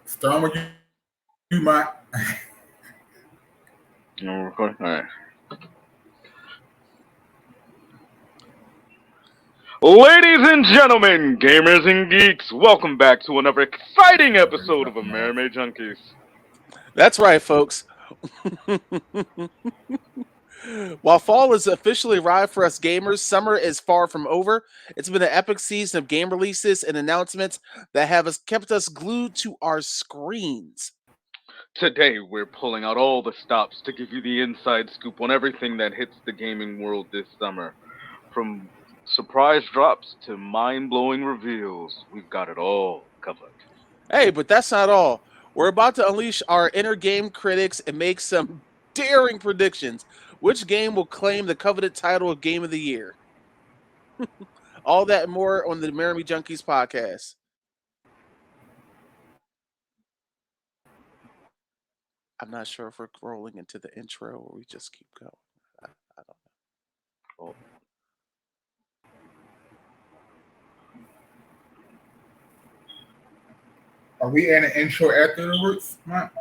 Start with you might. No, all right. Ladies and gentlemen, gamers and geeks, welcome back to another exciting episode of Amerime Junkies. That's right, folks. While fall is officially arrived for us gamers, summer is far from over. It's been an epic season of game releases and announcements that have kept us glued to our screens. Today, we're pulling out all the stops to give you the inside scoop on everything that hits the gaming world this summer. From surprise drops to mind blowing reveals, we've got it all covered. Hey, but that's not all. We're about to unleash our inner game critics and make some daring predictions. Which game will claim the coveted title of Game of the Year? All that and more on the Amerime Junkies podcast. I'm not sure if we're rolling into the intro or we just keep going. I don't know. Are we in an intro afterwards, Mike?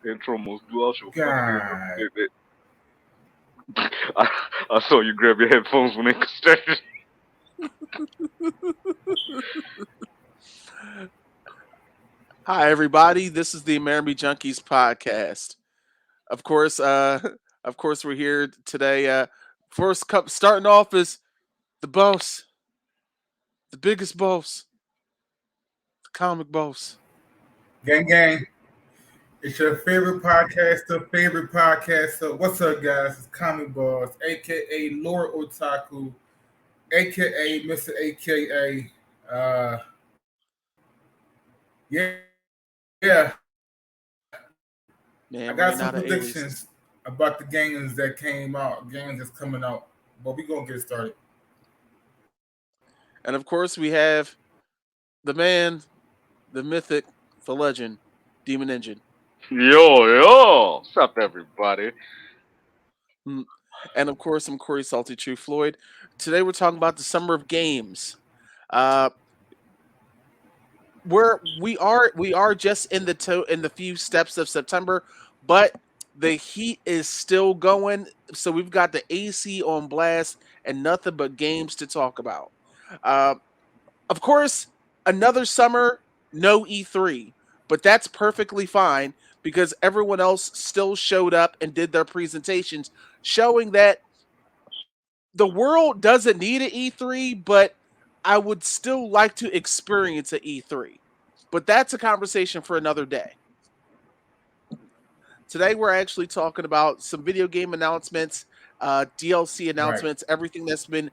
Intro almost blew out your God. fucking I saw you grab your headphones when they started. Hi, everybody. This is the Amerime Junkies podcast. Of course, we're here today. First cup starting off is the boss, the biggest boss, the comic boss. Gang, gang. It's your favorite podcaster. So what's up, guys? It's Comic Boss, aka Lord Otaku, aka Mr. AKA. Yeah, yeah. Man, I got ran some out of aliases. predictions about the games that came out, games that's coming out, but we gonna get started. And of course, we have the man, the mythic, the legend, Demon Engine. Yo, what's up, everybody? And of course, I'm Corey Salty True Floyd. Today, we're talking about the summer of games. Uh, we are just in the few steps of September, but the heat is still going. So we've got the AC on blast and nothing but games to talk about. Uh, of course, another summer, no E3, but that's perfectly fine because everyone else still showed up and did their presentations, showing that the world doesn't need an E3, but I would still like to experience an E3. But that's a conversation for another day. Today, we're actually talking about some video game announcements, DLC Right. announcements, everything that's been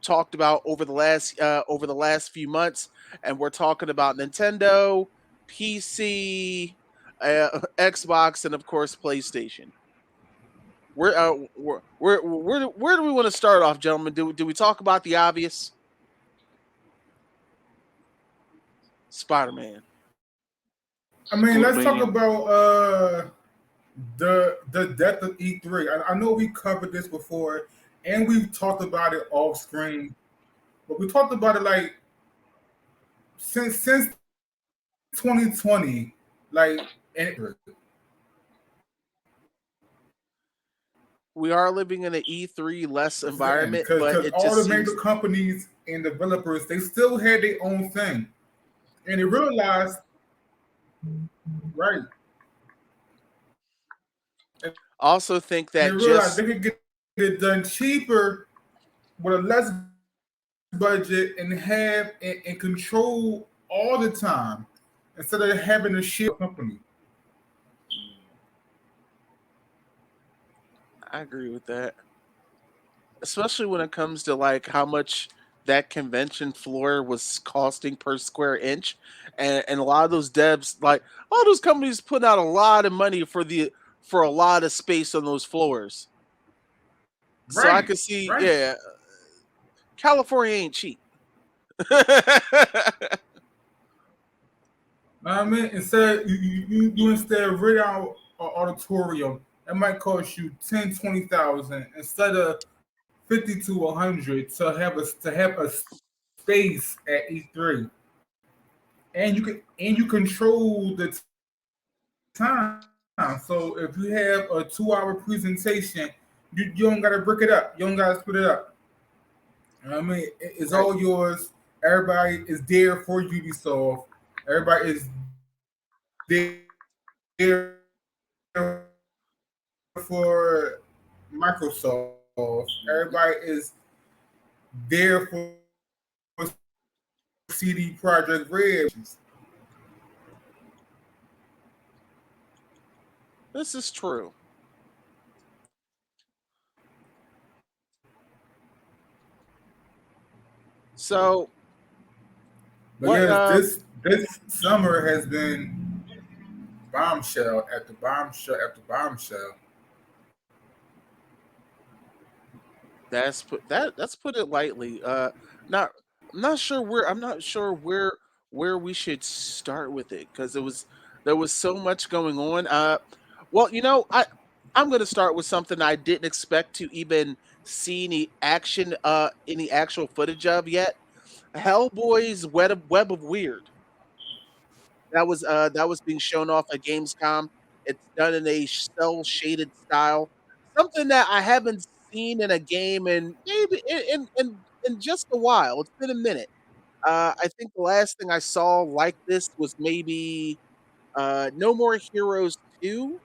talked about over the last few months, and we're talking about Nintendo, PC, Xbox, and of course PlayStation. Where do we want to start off, gentlemen? Do we talk about the obvious? Spider-Man. I mean, let's talk Scootamania. about the death of E3. I know we covered this before, and we've talked about it off screen, but we talked about it like since 2020, like and We are living in an E3 less environment, but because it all just the major seems companies and developers they still had their own thing, and they realized right, and also think they that realized just they could get it done cheaper with a less budget and have and control all the time instead of having to share a company. I agree with that. Especially when it comes to like how much that convention floor was costing per square inch. And a lot of those devs, like all those companies putting out a lot of money for a lot of space on those floors. So I Right, could see, right. yeah, California ain't cheap. I mean, instead you instead rent out an auditorium, it might cost you 10, 20,000 instead of 50 to 100 to have a space at E3, and you control the time. So if you have a 2 hour presentation, you don't gotta break it up. You don't gotta split it up. You know what I mean, it's Right. all yours. Everybody is there for Ubisoft. Everybody is there for Microsoft. Everybody is there for CD Project Red. This is true. So But what? yes, this summer has been bombshell after bombshell after bombshell. That's put it lightly. Not I'm not sure where we should start with it because there was so much going on. Well, I'm gonna start with something I didn't expect to even see any actual footage of yet. Hellboy's Web of Weird. That was being shown off at Gamescom. It's done in a cell shaded style, something that I haven't seen in a game in maybe in just a while. It's been a minute. I think the last thing I saw like this was maybe No More Heroes 2.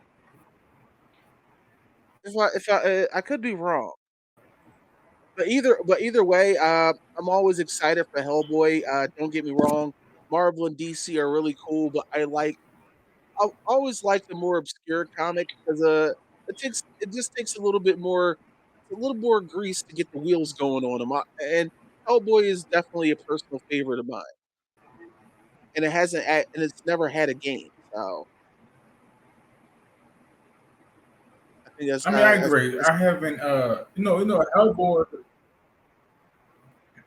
I could be wrong, but either way, I'm always excited for Hellboy. Don't get me wrong, Marvel and DC are really cool, but I always like the more obscure comics because it just takes a little more grease to get the wheels going on them. And Hellboy is definitely a personal favorite of mine, and and it's never had a game. So I think I mean, I agree. I haven't,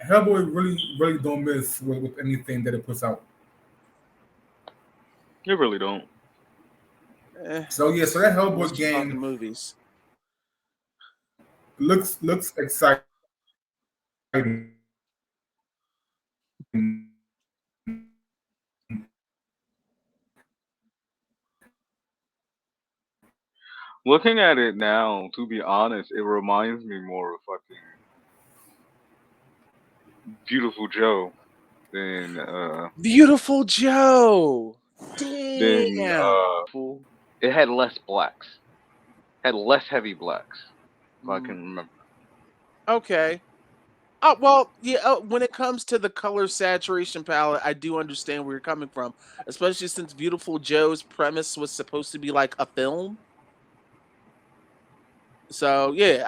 Hellboy really don't miss with anything that it puts out. You really don't. eh, So yeah, so that unless Hellboy you're talking game movies. looks exciting. Looking at it now, to be honest, it reminds me more of fucking Beautiful Joe than Beautiful Joe. than Damn. it had less blacks. Had less heavy blacks, if I Mm, can remember. okay. Oh well, yeah. When it comes to the color saturation palette, I do understand where you're coming from, especially since Beautiful Joe's premise was supposed to be like a film. So yeah,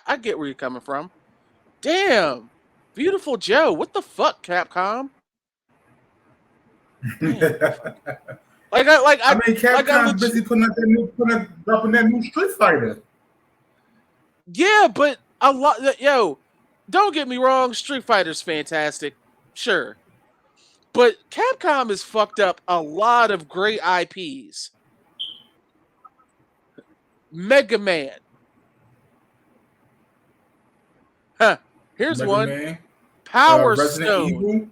I get where you're coming from. Damn, Beautiful Joe. What the fuck, Capcom? Damn. I mean, Like I Capcom legit. busy dropping that new Street Fighter. Yeah, but a lot. Yo, don't get me wrong. Street Fighter's fantastic. Sure. But Capcom has fucked up a lot of great IPs. Mega Man. Huh. Here's Mega one. Man, Power Resident Stone. Evil.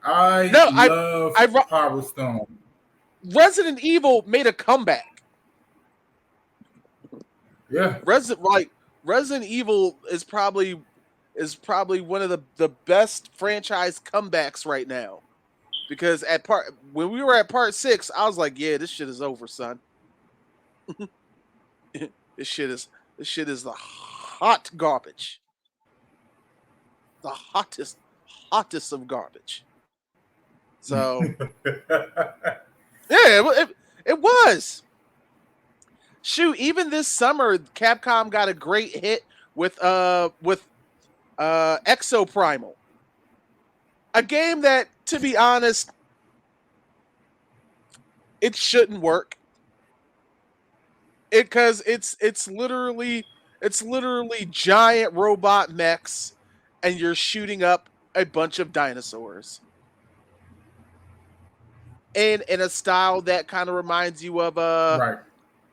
I No, love I Power Stone. Resident Evil made a comeback. Yeah. Resident Evil is probably one of the best franchise comebacks right now. Because at part when we were at part 6, I was like, yeah, this shit is over, son. this shit is this shit is the hot garbage. The hottest of garbage. So yeah, it was. Shoot, even this summer, Capcom got a great hit with Exo Primal, a game that, to be honest, it shouldn't work. Because it's literally giant robot mechs, and you're shooting up a bunch of dinosaurs. in a style that kind of reminds you of Right.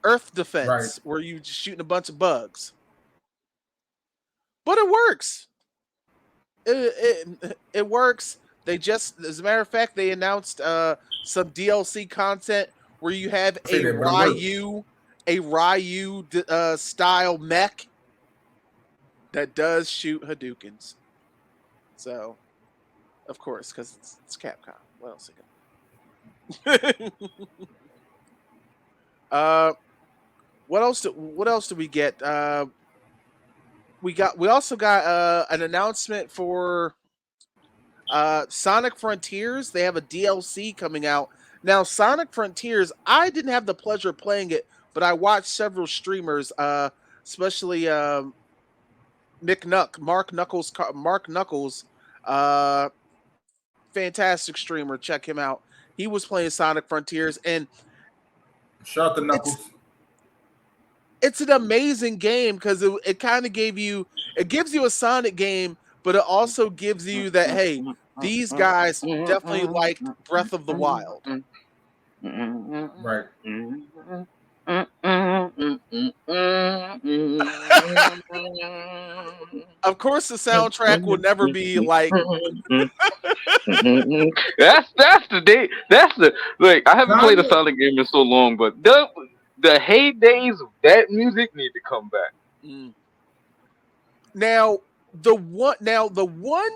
Earth Right. Defense, where you just shooting a bunch of bugs. But it works. It works. They just, as a matter of fact, they announced some DLC content where you have I say that, but it works. A Ryu style mech that does shoot Hadoukens. So, of course, because it's Capcom. What else they got? uh, what else do we get? We also got an announcement for Sonic Frontiers. They have a DLC coming out. Now, Sonic Frontiers, I didn't have the pleasure of playing it, but I watched several streamers, especially Mark Knuckles, uh, fantastic streamer. Check him out. He was playing Sonic Frontiers, and Shout out to it's Knuckles. it's an amazing game because it kind of gives you a Sonic game, but it also gives you that, hey, these guys definitely liked Breath of the Wild. Right. Of course, the soundtrack will never be like That's the day. That's the like. I haven't played a Sonic, Sonic game in so long, but the heydays of that music need to come back. mm. Now the one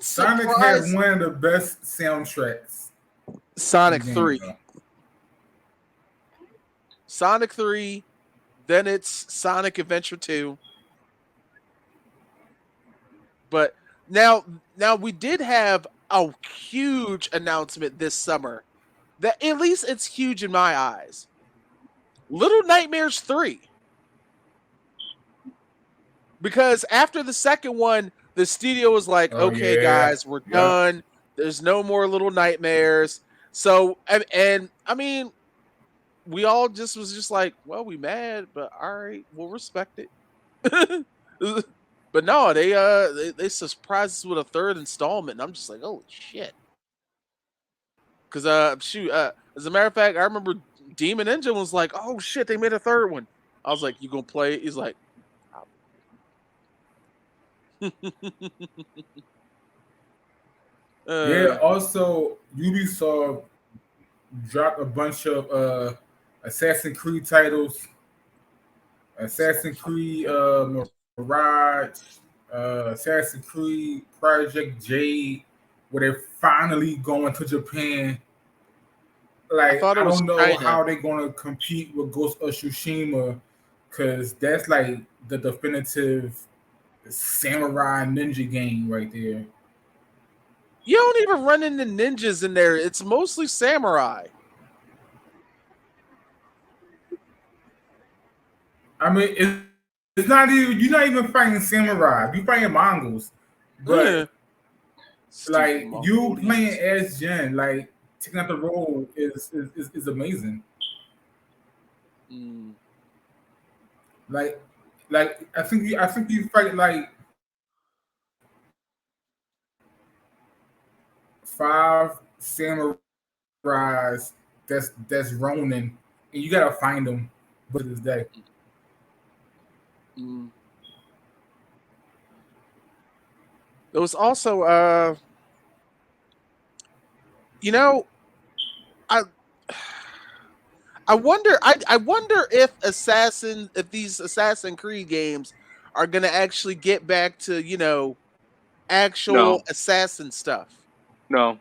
Sonic has surprise. one of the best soundtracks in Sonic games, 3. though. Sonic 3, then it's Sonic Adventure 2. But now we did have a huge announcement this summer. That, at least it's huge in my eyes. Little Nightmares 3. Because after the second one, the studio was like, Oh okay, yeah, guys, we're yeah. done. There's no more Little Nightmares. So, and I mean, we all just was just like, well, we mad, but all right, we'll respect it. But no, they surprised us with a third installment, and I'm just like, holy shit. Because shoot, as a matter of fact, I remember Demon Engine was like, oh shit, they made a third one. I was like, you gonna play it? He's like, Yeah. uh, Also, Ubisoft dropped a bunch of Assassin's Creed titles. Assassin's Creed Mirage, Assassin's Creed Project Jade, where they're finally going to Japan. I Like thought it I was don't know China. how they're gonna compete with Ghost of Tsushima, because that's like the definitive samurai ninja game right there. You don't even run into ninjas in there. It's mostly samurai. I mean, it's not even you're not even fighting samurai. You fighting Mongols, Yeah. but Stupid like you playing Mongolians. as Jin, like taking out the role is amazing. Mm. Like I think you fight like five samurais that's Ronin, and you gotta find them. But this day, Mm. There was also you know, I I wonder if these Assassin Creed games are gonna actually get back to, actual No, assassin stuff. no.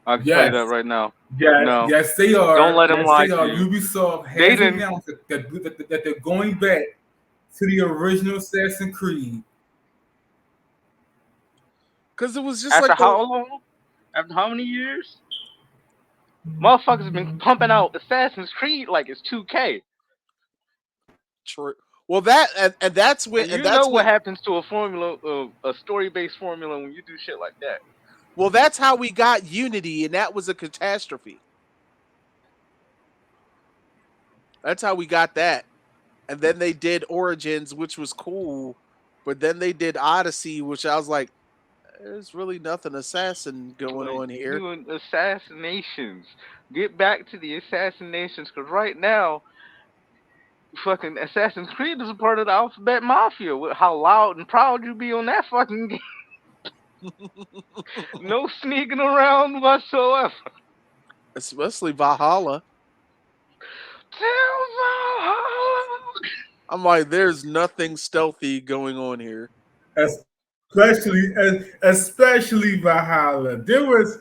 I can tell you that yes, right now. yeah, No, yes they don't are. let him Yes lie they to are. you. Ubisoft They has didn't. announced that they're going back to the original Assassin's Creed. Because it was just After like the how long? After how many years? Motherfuckers have been pumping out Assassin's Creed like it's 2K. true. Well, that and You know what happens to a formula, a story-based formula when you do shit like that. that's how we got Unity, and that was a catastrophe. That's how we got that. And then they did Origins, which was cool, but then they did Odyssey, which I was like, There's really nothing assassin going Like on here. doing assassinations. Get back to the assassinations, because right now, fucking Assassin's Creed is a part of the Alphabet Mafia. With how loud and proud you be on that fucking game. No sneaking around whatsoever. Especially Valhalla. Tell Valhalla. I'm like, there's nothing stealthy going on here. Especially Valhalla. There was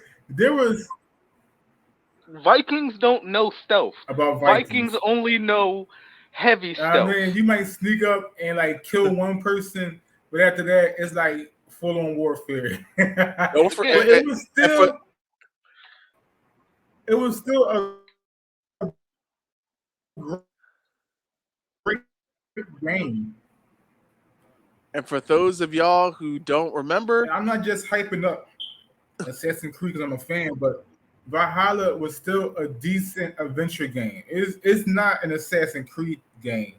Vikings don't know stealth. about Vikings Vikings. only know heavy I stealth. mean, you might sneak up and like kill one person, but after that, it's like full on warfare. Don't for, Yeah, But it was and for still a great game. and for those of y'all who don't remember, And I'm not just hyping up Assassin's Creed because I'm a fan, but Valhalla was still a decent adventure game. It's not an Assassin's Creed game,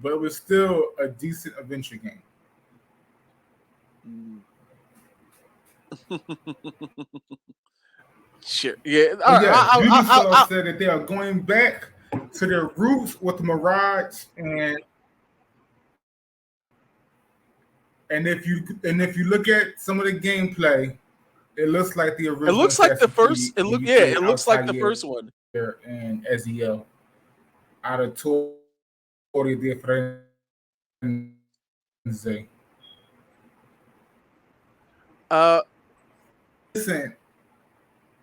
but it was still a decent adventure game. sure, yeah. But yeah, I, Ubisoft said that they are going back to their roots with the Mirage, and if you look at some of the gameplay, it looks like the it original. looks like the Assassin's first. Creed when you Yeah, play it looks like the Altair first one. and Ezio out of Torre de Firenze. Listen,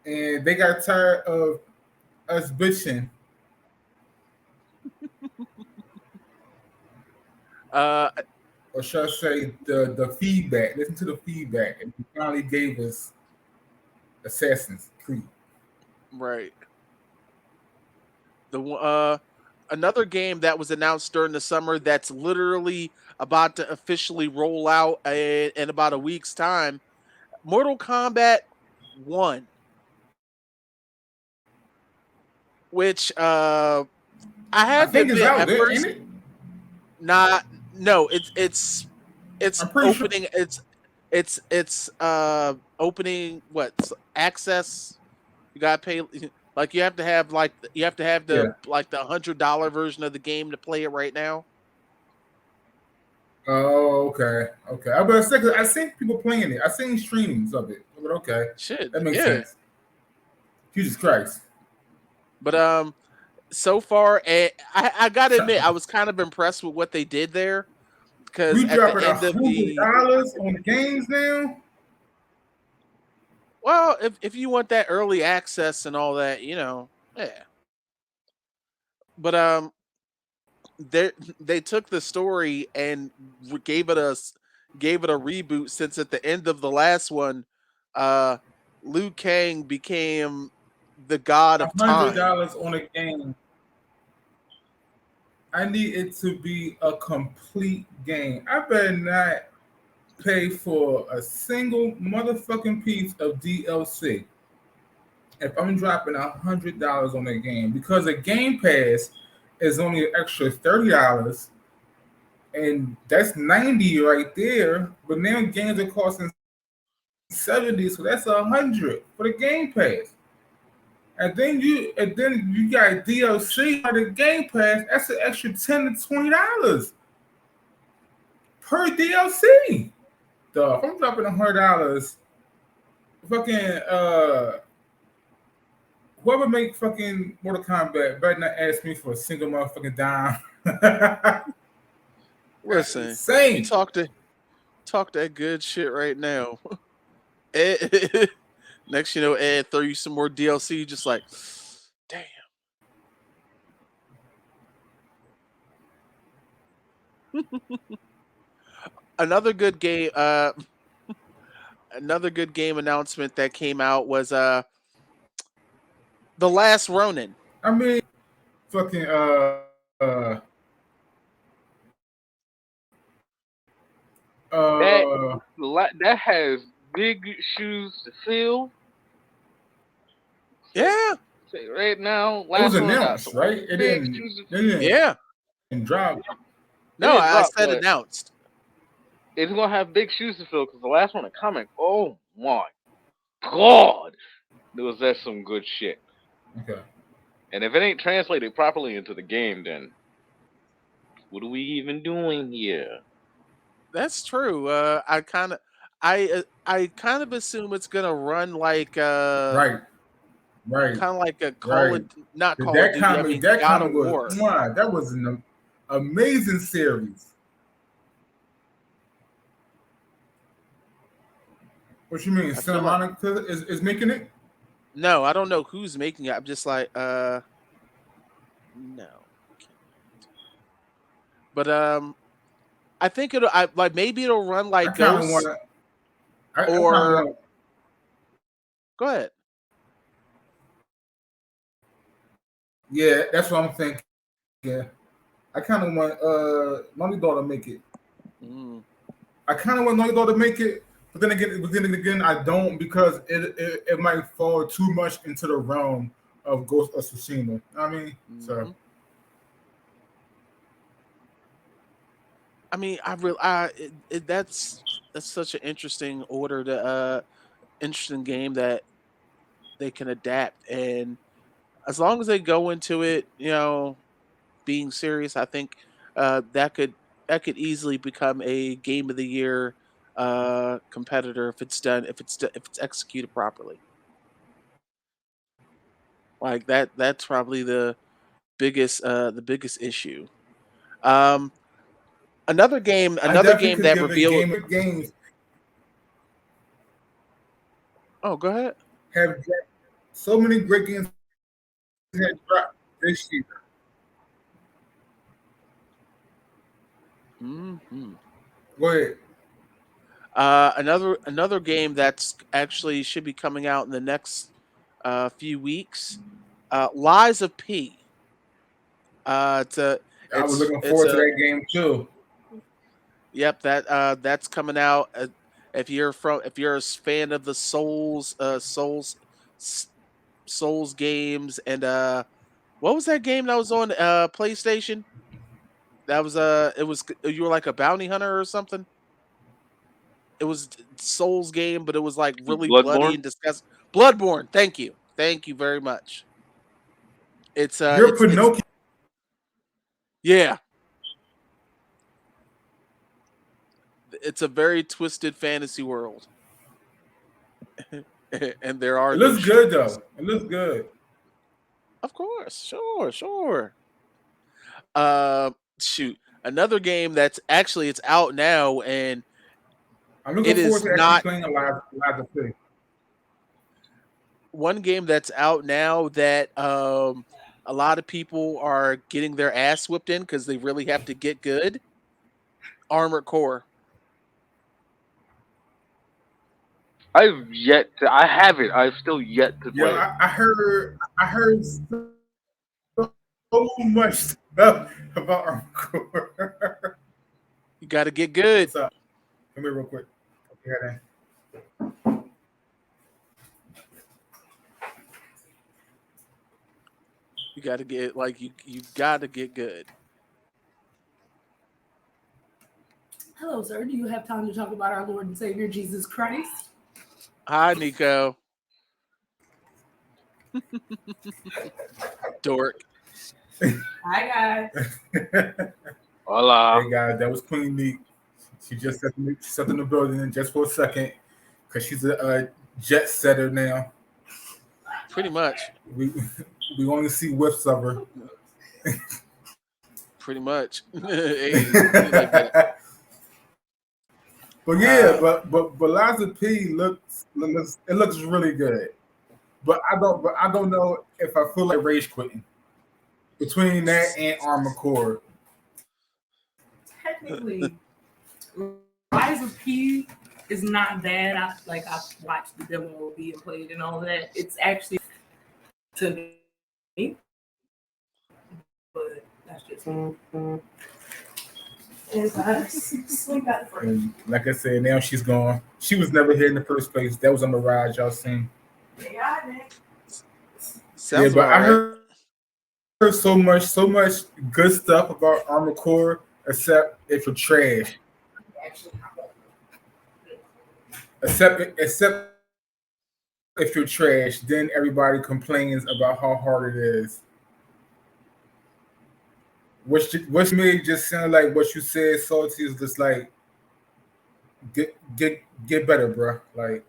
and they got tired of us bitching. Or should I say the feedback? Listen to the feedback, and he finally gave us Assassin's Creed. Right. Another game that was announced during the summer that's literally about to officially roll out in about a week's time. Mortal Kombat 1, which I I have to think it's admit out at there, ain't first, it? no, it's I'm pretty sure. opening it's opening access. You gotta pay, like you have to have the Yeah. like the $100 version of the game to play it right now. Oh, okay. I better say, 'cause I seen people playing it. I seen streams of it. But okay, Shit, that makes yeah. sense. Jesus Christ. But so far, I gotta admit, I was kind of impressed with what they did there, because We at the dropping end of the $100 on games now. well, if you want that early access and all that, yeah. But they took the story and gave it a reboot, since at the end of the last one, uh, Liu Kang became the god of time. $100 on a game. I need it to be a complete game. I better not pay for a single motherfucking piece of DLC if I'm dropping $100 on a game, because a Game Pass is only an extra $30, and that's 90 right there. But now games are costing 70, so that's 100 for the Game Pass. And then you got DLC for the Game Pass. That's an extra $10 to $20 per DLC. If I'm dropping $100, fucking whoever make fucking Mortal Kombat better not ask me for a single motherfucking dime. Listen, insane. you talk that good shit right now. Next, Ed throw you some more DLC, just like, damn. Another good game announcement that came out was The Last Ronin. I mean, fucking That has big shoes to fill. Yeah. Right now, it was last one announced, right? It didn't Yeah. drop. No, I drop, said but announced. it's gonna have big shoes to fill because the last one, a comic. Oh my god, that's some good shit. Okay. And if it ain't translated properly into the game, then what are we even doing here? That's true. I kind of assume it's gonna run like Right. Right. kind of like a Right. not Call of That Duty. I comic, mean that God comic of was, War. that was an amazing series. What you mean? I Santa feel like Monica is making it? no, I don't know who's making it. I'm just like no. But I think like maybe it'll run I like kind of want Ghosts to. I kind of or want. go ahead. Yeah, that's what I'm thinking. Yeah, I kind of want Naughty Dog to make it. Mm. I kind of want Naughty Dog to make it, but then again, I don't because it might fall too much into the realm of Ghost of Tsushima. You know what I mean, so Hmm. I mean, that's such an interesting order to interesting game that they can adapt, and as long as they go into it, being serious, I think that could easily become a game of the year competitor if it's done if it's executed properly. Like that's probably the biggest issue. Um, I another definitely game could that give a revealed. game of games Oh, go ahead. have so many great games that dropped this year. Hmm. Go ahead. Another game that's actually should be coming out in the next few weeks. Lies of P. It's a I was looking it's forward to a that game too. Yep, that's coming out. If you're a fan of the S- Souls games, and what was that game that was on PlayStation? That was you were like a bounty hunter or something. It was Souls game, but it was like really bloody Bloodborne. and disgusting. Bloodborne. Thank you very much. You're It's Pinocchio. yeah, it's a very twisted fantasy world, and there are It no looks good strings. though. It looks good. Of course, sure. Uh, shoot, another game that's actually it's out now, and I'm looking it forward is to actually not playing a live to play. one game that's out now that a lot of people are getting their ass whipped in because they really have to get good. Armored Core. I have it. I've still yet to Yeah, play it. I heard so much stuff about Encore. You got to get good. What's up? Come here real quick. Okay, then. You got to get like you got to get good. Hello, sir. Do you have time to talk about our Lord and Savior Jesus Christ? Hi, Nico. Dork. Hi, guys. Hola. Hey guys, that was Queen Neat. She just stepped in the building just for a second because she's a jet setter now. Pretty much. We we only see whiffs of her. Pretty much. Hey, be like that. But yeah, Uh, but Liza P looks really good. But I don't know if I feel like rage quitting between that and Armor Core. Technically, Rise of P is not bad. I've watched the demo being played and all that. It's actually to me, but that's just me. And like I said, now she's gone. She was never here in the first place. That was a mirage y'all seen. Yeah, sounds but about I right. heard so much good stuff about Armor Core, except it's for trash. except if you're trash, then everybody complains about how hard it is. Which made just sound like what you said, salty is just like get better, bro. Like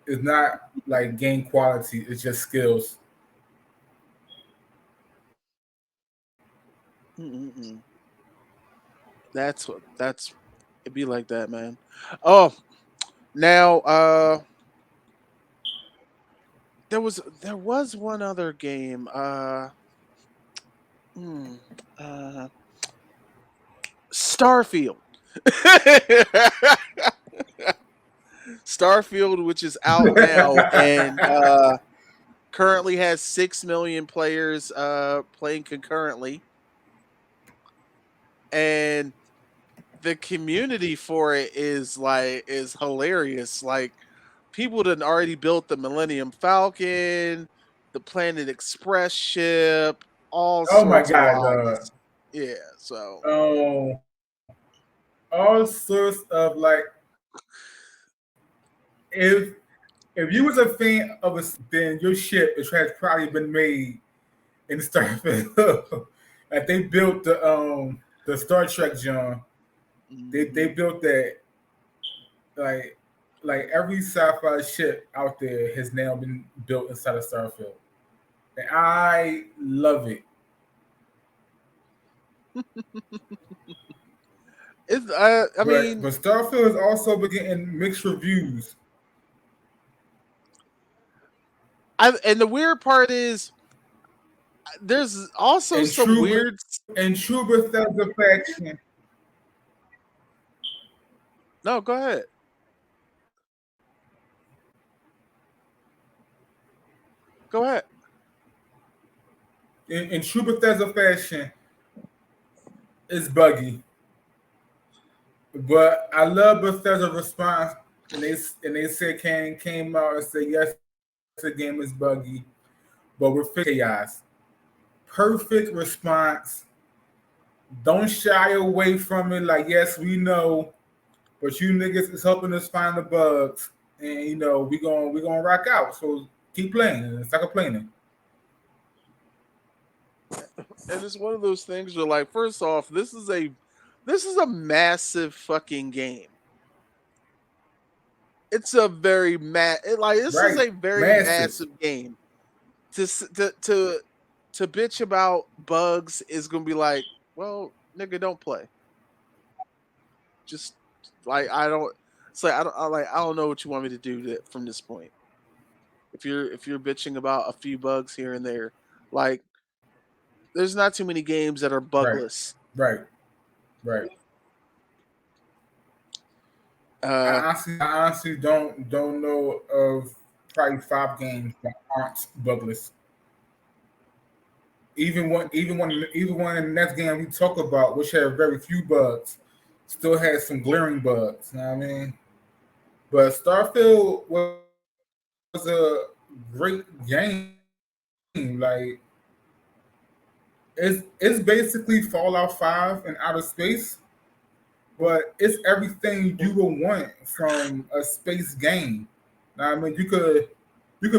it's not like game quality; it's just skills. Mm-mm-mm. That's it'd be like that, man. Oh, now there was one other game. Hmm, uh Starfield. Starfield, which is out now and currently has 6 million players playing concurrently, and the community for it is hilarious. Like people that already built the Millennium Falcon, the Planet Express ship, all Oh my sorts of god, dog. wildness. Yeah, so Oh, all sorts of like if if you was a fan of a then your ship has probably been made in Starfield. Like they built the Star Trek John. They mhm. built that like every sci-fi ship out there has now been built inside of Starfield. And I love it. It's I But mean, Starfield has also been getting mixed reviews. and the weird part is there's also And some true weird. and true Bethesda faction No, go ahead. Go ahead. in true Bethesda fashion is buggy. But I love Bethesda's response and they said came out and said yes the game is buggy, but we're fixing chaos. Perfect response. Don't shy away from it. Like yes, we know, but you niggas is helping us find the bugs, and we gonna rock out. So keep playing and stop complaining. And it's one of those things where, like, first off, this is a massive fucking game. It's a very like this is Right, a very massive. massive game. To bitch about bugs is gonna be like, well, nigga, don't play. Just like I don't. It's like I don't know what you want me to do from this point. If you're bitching about a few bugs here and there, like there's not too many games that are Right, bugless. right, right. Uh, I honestly don't know of probably 5 games that aren't bugless. Even when the next game we talk about, which had very few bugs, still had some glaring bugs. You know what I mean? But Starfield was a great game. Like it's basically Fallout 5 in outer space, but it's everything you would want from a space game. Now, I mean, you could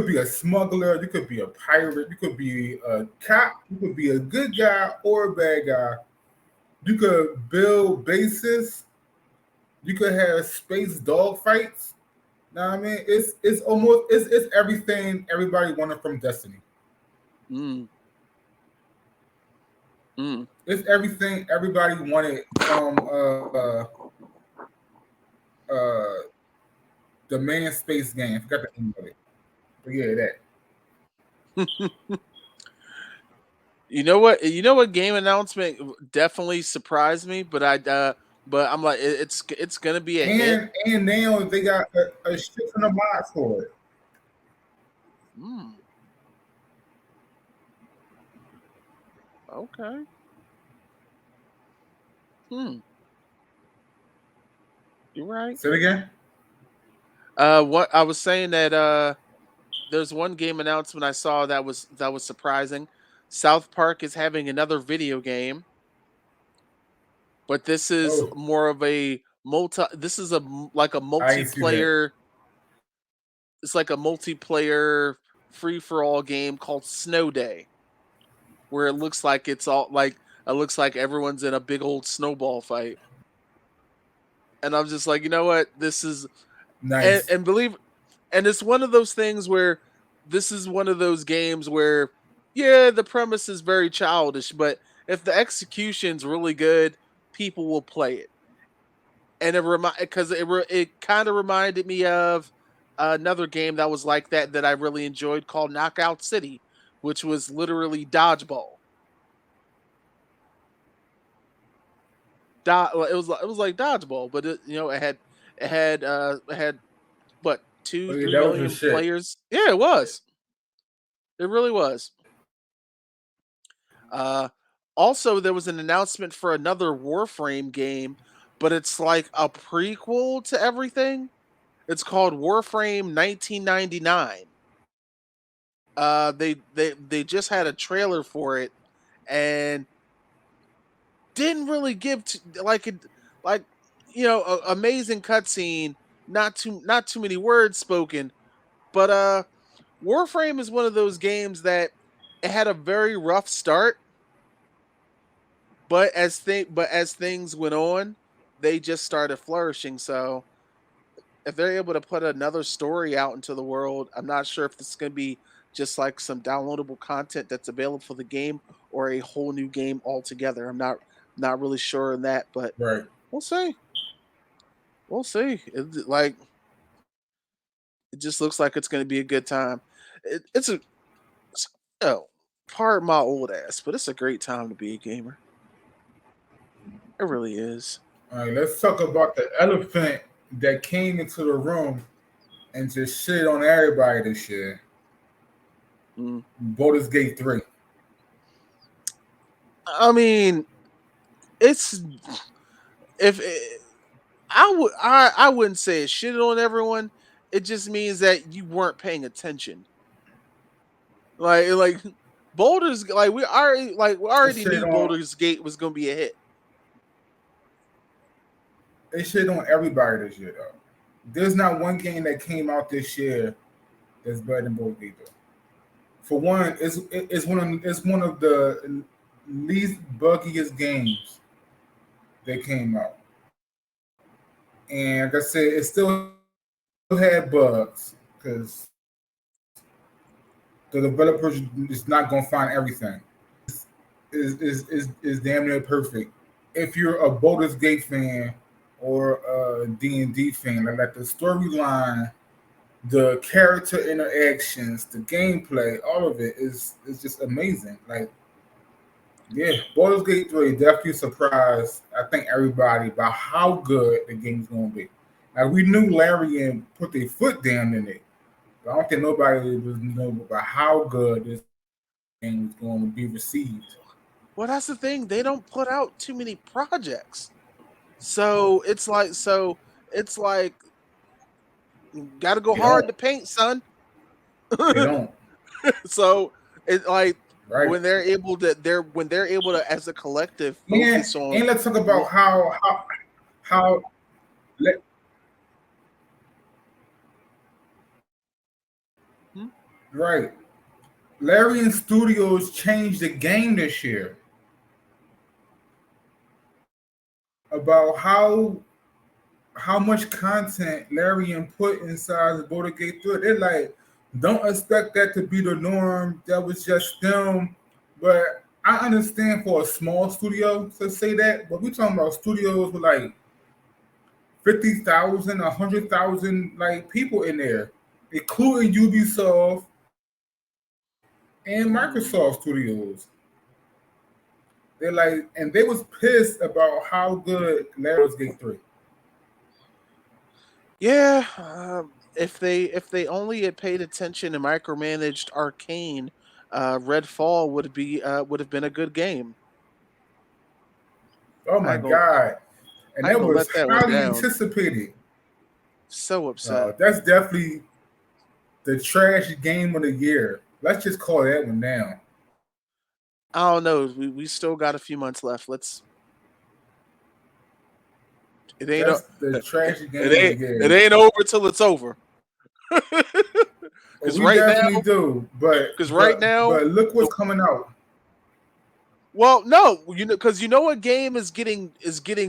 be a smuggler, you could be a pirate, you could be a cop, you could be a good guy or a bad guy. You could build bases. You could have space dogfights. Now, I mean, it's almost it's everything everybody wanted from Destiny. mm, mm. It's everything everybody wanted from uh the main space game. I forgot the name of it. But yeah, that. You know what? You know what game announcement definitely surprised me, but I'm like it's gonna be a hit. And now they got a shit ton of mods for it. Mm, okay. Hmm. You're right. Say it again. What I was saying that there's one game announcement I saw that was surprising. South Park is having another video game, but this is Oh, more of a multi. This is like a I ain't see that. multiplayer. it's like a multiplayer free for all game called Snow Day, where it looks like everyone's in a big old snowball fight. And I'm just like, you know what? This is Nice. and believe and it's one of those things where this is one of those games where yeah, the premise is very childish, but if the execution's really good, people will play it. And it kind of reminded me of another game that was like that I really enjoyed called Knockout City, which was literally dodgeball. It was like dodgeball, but it had what two Oh, yeah, three that was the million shit. players. Yeah, it was. It really was. Uh, Also, there was an announcement for another Warframe game, but it's like a prequel to everything. It's called Warframe 1999. They just had a trailer for it and didn't really give like it like amazing cutscene, not too many words spoken, but Warframe is one of those games that it had a very rough start, but as things went on, they just started flourishing. So if they're able to put another story out into the world, I'm not sure if this is going to be just like some downloadable content that's available for the game or a whole new game altogether. I'm not really sure on that, but Right. we'll see. We'll see. It just looks like it's going to be a good time. It's oh, pardon my old ass, but it's a great time to be a gamer. It really is. All right, let's talk about the elephant that came into the room and just shit on everybody this year. Mm. Baldur's Gate 3. I mean, it's if it, I wouldn't say it shitted on everyone. It just means that you weren't paying attention. Like Boulders like we It already shit knew on Boulders Gate was gonna be a hit. it shit on everybody this year though. There's not one game that came out this year that's better than Baldur's Gate 3. For one, it's one of the least buggiest games that came out. And like I said, it still had bugs because the developers is not gonna find everything. Is damn near perfect. If you're a Baldur's Gate fan or a D&D fan, like the storyline, the character interactions, the gameplay, all of it is just amazing. Like, yeah, Baldur's Gate 3 definitely surprised I think everybody by how good the game's gonna be. Like we knew Larry and put their foot down in it. But I don't think nobody was know about how good this game was going to be received. Well, that's the thing. They don't put out too many projects. So it's like got to go They hard don't. to paint, son. They don't. So it like Right. when they're able to as a collective And focus on and let's talk about one. how let, Hmm? right. Larian Studios changed the game this year about how much content Larian put inside the Border Gate 3. They're like, don't expect that to be the norm. That was just them. But I understand for a small studio to say that, but we're talking about studios with like 50,000, 100,000 like people in there, including Ubisoft and Mm. Microsoft Studios. They're like, and they was pissed about how good Larry's Gate 3. Yeah, if they only had paid attention and micromanaged Arcane, Redfall would have been a good game. Oh I my ain't gonna God. And I ain't that gonna was let that one highly down. anticipated. So upset. That's definitely the trash game of the year. Let's just call that one down. I don't know. We still got a few months left. It ain't o- That's the trash it game of the ain't it year. ain't over till it's over. Because We right definitely now, do, but now, but look what's coming out. well, no, because what game is getting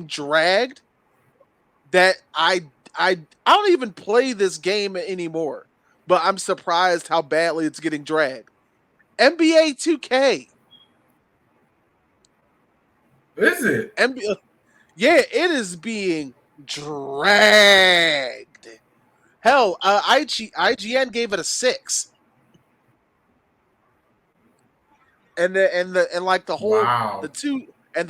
dragged. That I don't even play this game anymore, but I'm surprised how badly it's getting dragged. NBA 2K. Is it? NBA, yeah, it is being dragged. Hell, IGN gave it a 6. And like the whole Wow. the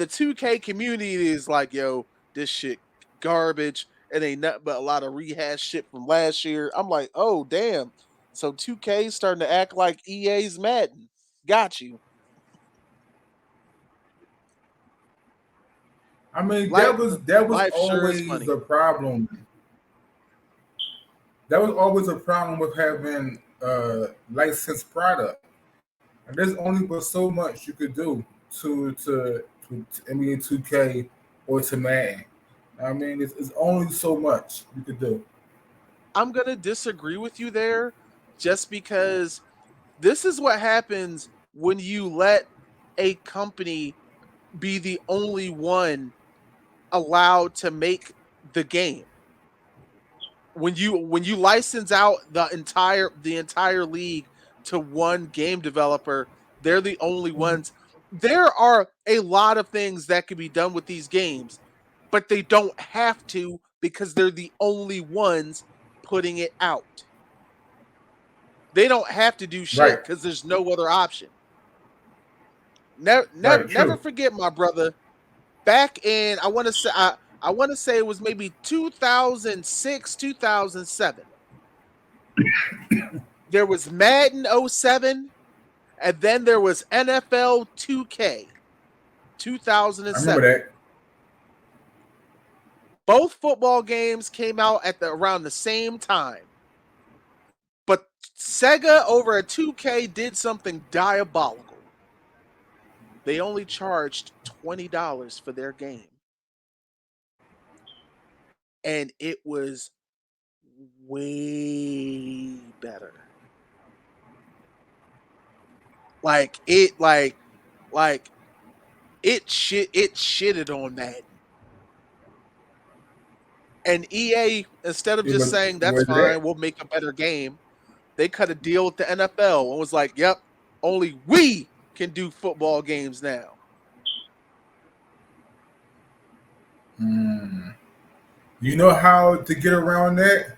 2K community is like, yo, this shit garbage. It ain't nothing but a lot of rehash shit from last year. I'm like, oh damn. So 2K starting to act like EA's Madden. Got you. I mean, Life that was life sure is always funny. the problem. That was always a problem with having licensed product. And there's only but so much you could do to NBA 2K or to Madden. I mean, it's only so much you could do. I'm gonna disagree with you there just because this is what happens when you let a company be the only one allowed to make the game. When you license out the entire league to one game developer, they're the only ones. There are a lot of things that can be done with these games, but they don't have to because they're the only ones putting it out. They don't have to do Right, shit because there's no other option. Never true. forget, my brother. Back in I want to say it was maybe 2006, 2007. There was Madden '07, and then there was NFL 2K I remember 2007. that. Both football games came out at around the same time. But Sega over at 2K did something diabolical. They only charged $20 for their game. And it was way better. Like it shitted on Madden. And EA, instead of It just was saying that's was that. fine, we'll make a better game, they cut a deal with the NFL and was like, "Yep, only we can do football games now." Mm. You know how to get around that?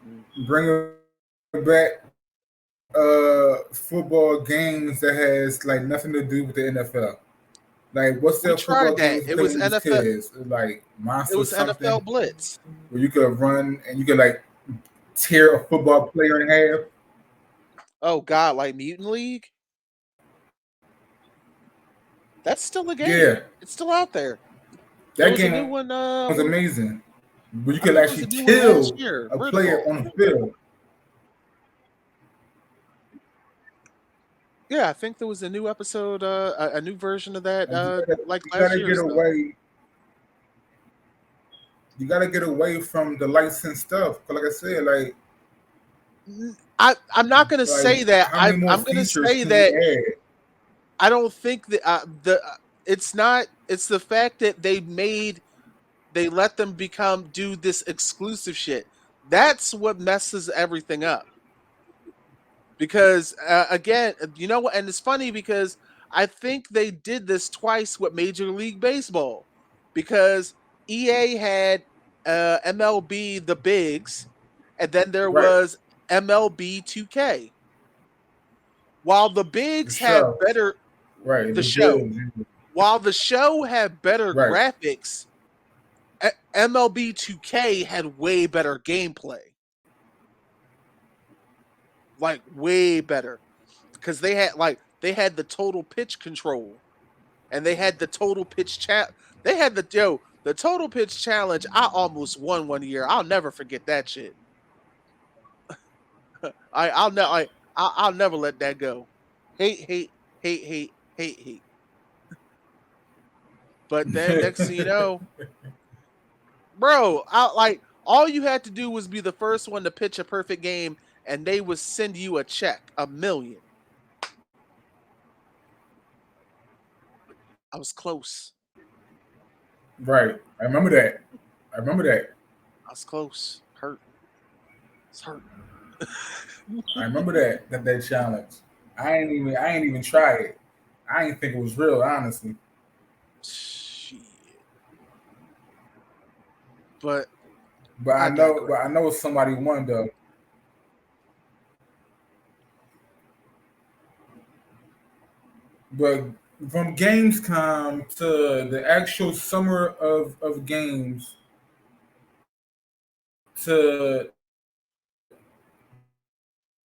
Mm. Bring back football games that has like nothing to do with the NFL. Like, what's We their football tried that. games playing with these kids? Like It Monster was NFL something, Blitz. where you could run and you could like tear a football player in half. Oh god, like Mutant League? That's still a game. Yeah, It's still out there. There that was a game new one was amazing. Where you I could think there was actually a new one last kill year, a player Vertical. on the field. Yeah, I think there was a new episode, a new version of that, And like you last gotta year or get so. away. You gotta get away from the licensed stuff. 'Cause like I said, I'm not gonna say that. how many more I'm gonna features say can you that add? I don't think that it's not. It's the fact that they let them do this exclusive shit. That's what messes everything up. Because again, you know what? And it's funny because I think they did this twice with Major League Baseball, because EA had MLB the Bigs, and then there Right, was MLB 2K. While the the Bigs had show. better Right, the the show, bigs. while the show had better Right, graphics, MLB 2K had way better gameplay, like way better, because they had the total pitch control, and they had the total pitch chat. They had the total pitch challenge. I almost won one year. I'll never forget that shit. I'll never let that go. Hate, hate, hate, hate, hate, hate. But then next thing you know, bro, I like All you had to do was be the first one to pitch a perfect game, and they would send you a check, $1 million. I was close. Right. I remember that. I was close. Hurt. It's hurt. I remember that challenge. I ain't even try it. I ain't think it was real, honestly. Shit. But But I know somebody won though. But from Gamescom to the actual summer of games to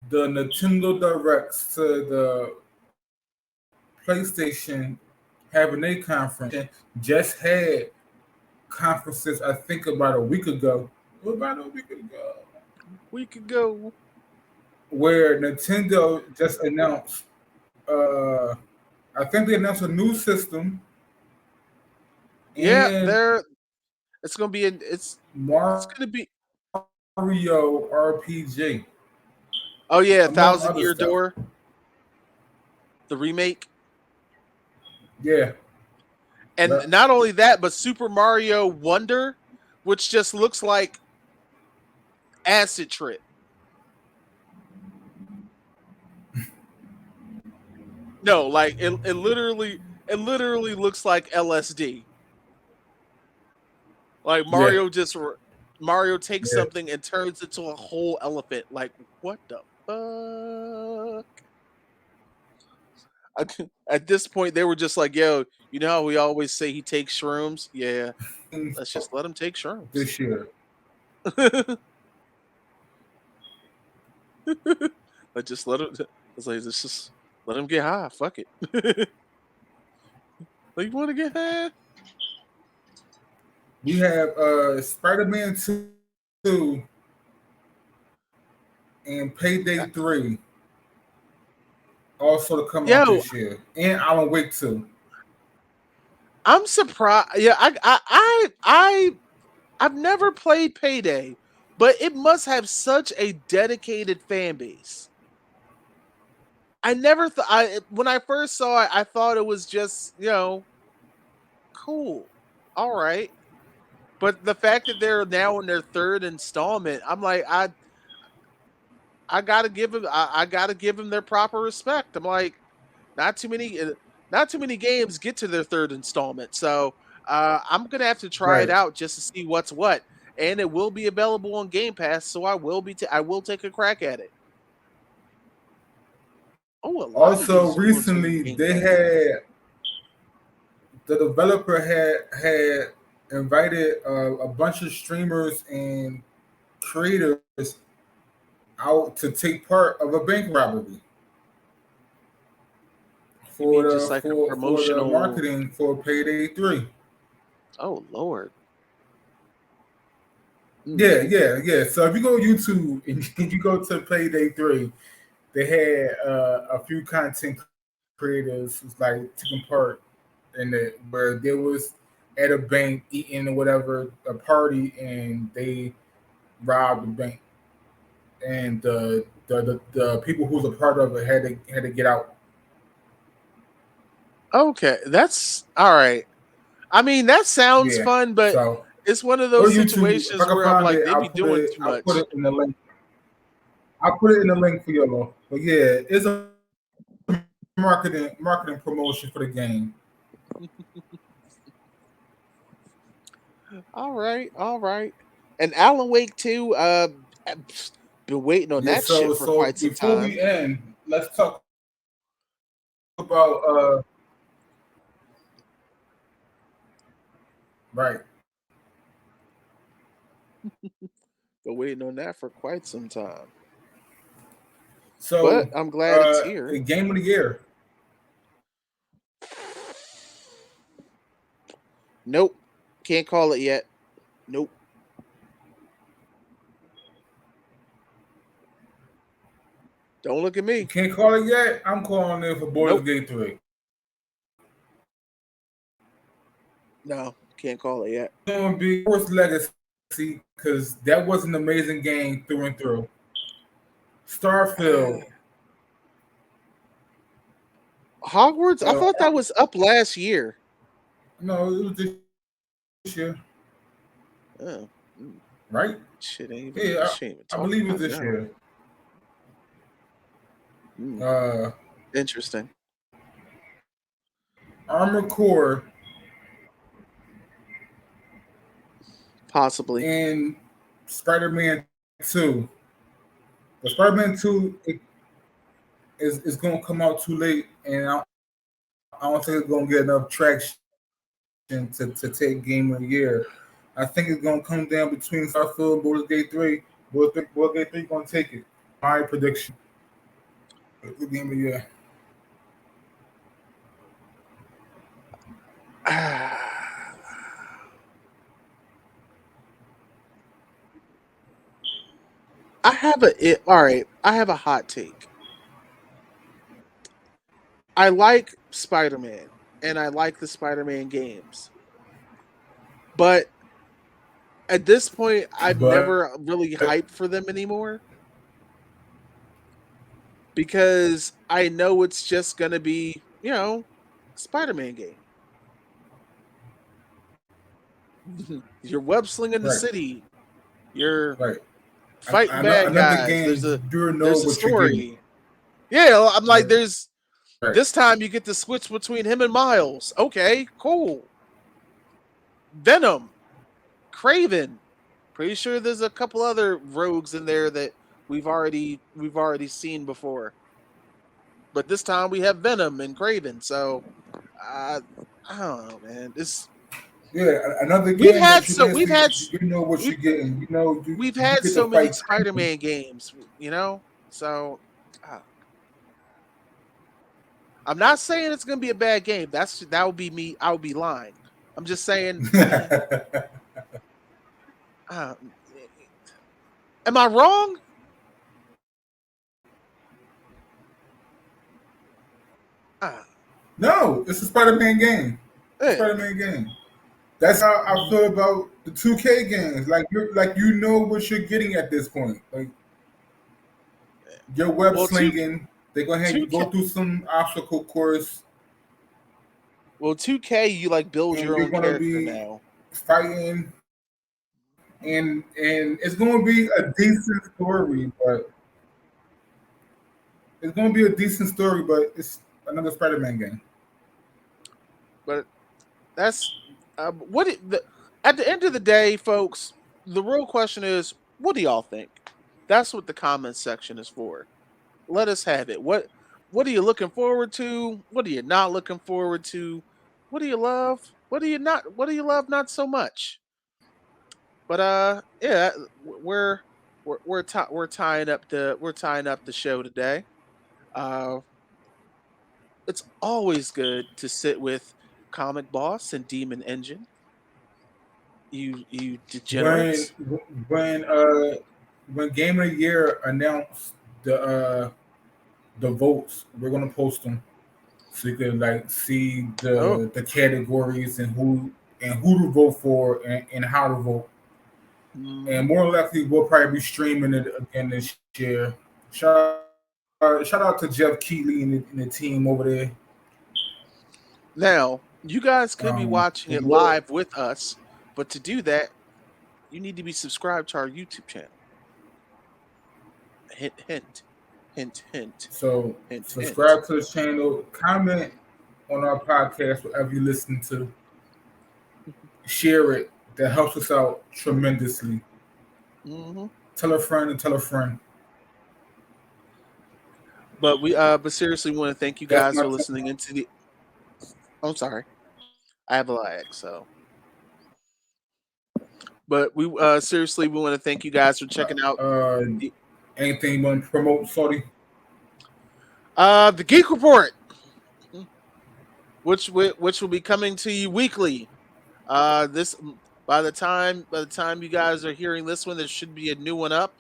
the Nintendo Directs to the PlayStation having a conference, just had conferences, I think about a week ago. We could go. Where Nintendo just announced, I think they announced a new system. Yeah, and it's gonna be it's gonna be Mario RPG. Oh yeah, among 1,000 other Year stuff. Door. The remake. Yeah. And Yep. not only that, but Super Mario Wonder, which just looks like Acid Trip. No, like it literally looks like LSD. Like Mario Mario takes Yeah. something and turns it into a whole elephant. Like, what the fuck? At this point, they were just like, yo, you know how we always say he takes shrooms? Yeah, let's just let him take shrooms. This year. Let's just let him. It's like, let's just let him get high. Fuck it. Like, you want to get high? We have Spider-Man 2 and Payday 3 also to come out Yo, this year. And Alan Wake 2. I'm surprised. Yeah, I've never played Payday, but it must have such a dedicated fan base. I never thought when I first saw it, I thought it was just, cool. All right. But the fact that they're now in their third installment, I'm like, I gotta give them I gotta give them their proper respect. I'm like, not too many games get to their third installment. So I'm gonna have to try it Right. out just to see what's what. And it will be available on Game Pass, so I will take a crack at it. Oh, a lot of Also, these ones are recently Game they Pass. had the developer had invited a bunch of streamers and creators out to take part of a bank robbery You mean just for like a the promotional? marketing for Payday 3. Oh Lord. Yeah. So if you go to YouTube and you go to Payday 3, they had a few content creators who's like taking part in it, where there was at a bank eating or whatever, a party, and they robbed the bank, and the people who was a part of it had to get out. Okay, that's all right. I mean, that sounds Yeah. fun, but So it's one of go those to YouTube. If I situations can where I'm find like, it, they be doing too I'll put much. it in the link. I'll put it in the link for y'all. But yeah, it's a marketing promotion for the game. All right, all right. And Alan Wake 2, been waiting on Yeah. that shit for So quite some before time. we end, let's talk about right. Been waiting on that for quite some time. But So I'm glad it's here. game of the year. Nope. Can't call it yet. Nope. Don't look at You me. can't call it yet. I'm calling it for Baldur's Nope. Gate 3. No, can't call it yet. It's gonna be Force Legacy. because that was an amazing game through and through. Starfield. Hogwarts. I thought that was up last year. No, it was this year. Oh, Right? shit, ain't even, I believe it's this year. Interesting. Armored Core. Possibly. And Spider-Man 2. But Spider-Man 2 is going to come out too late, and I don't think it's going to get enough traction to take Game of the Year. I think it's going to come down between Starfield and Baldur's Gate 3. Baldur's Gate 3 going to take it. My prediction. The Game of the Year. I have a hot take. I like Spider-Man, and I like the Spider-Man games. But at this point, I've never really hyped for them anymore. Because I know it's just going to be, Spider-Man game. You're web slinging the city. You're fighting bad guys. There's a story. Yeah, I'm like, this time you get to switch between him and Miles. Okay, cool. Venom, Craven. Pretty sure there's a couple other rogues in there that we've already seen before. But this time we have Venom and Craven. So I don't know, man. Another game. We've had you know what you're getting. We've had so many Spider-Man games. So I'm not saying it's gonna be a bad game. That would be me. I would be lying. I'm just saying. Am I wrong? No, it's a Spider-Man game. Spider-Man game. That's how I feel about the 2K games. Like you know what you're getting at this point. Like your web slinging, they're gonna have you go through some obstacle course. Well, 2K, you build your own character now. Fighting, and it's gonna be a decent story, but it's another Spider-Man game. But that's at the end of the day, folks. The real question is, what do y'all think? That's what the comments section is for. Let us have it. What are you looking forward to? What are you not looking forward to? What do you love? What do you love not so much? But yeah, we're tying up the show today. It's always good to sit with Comic Boss and Demon Engine. You degenerates. When Game of the Year announced the votes, we're gonna post them so you can see the categories and who to vote for and how to vote. And more likely, we'll probably be streaming it again this year. Shout out to Jeff Keighley and the team over there. Now, you guys could be watching it live with us, but to do that, you need to be subscribed to our YouTube channel. Hint, hint, hint, hint. So, subscribe to the channel, comment on our podcast, whatever you listen to. Share it. That helps us out tremendously. Mm-hmm. Tell a friend and tell a friend. But but seriously, we want to thank you guys for listening into the. I'm sorry, I have a lag, so. But we seriously, we want to thank you guys for checking out. Anything you want to promote, Sorry? The Geek Report, which will be coming to you weekly. This by the time you guys are hearing this one, there should be a new one up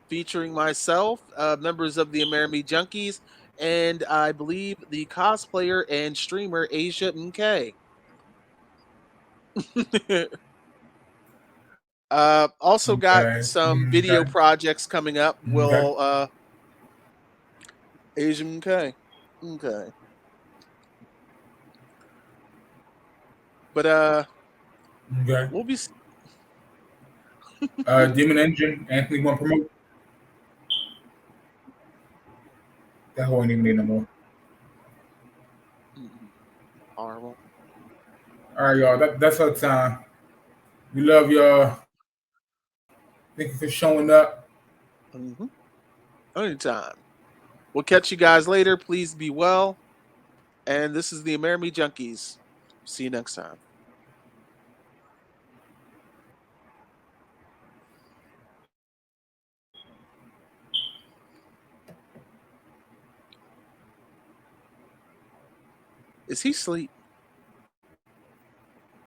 featuring myself, members of the Amerime Junkies, and I believe the cosplayer and streamer Asia MK. Also got Okay. some video Okay. projects coming up. Okay. Will Asian okay. Okay. But Okay. we'll be Demon Engine. Anthony want to promote? That whole ain't even need no more. horrible. All right, y'all. That's our time. We love y'all. Thank you for showing up. Mm-hmm. Anytime. We'll catch you guys later. Please be well. And this is the Amerime Junkies. See you next time. Is he asleep?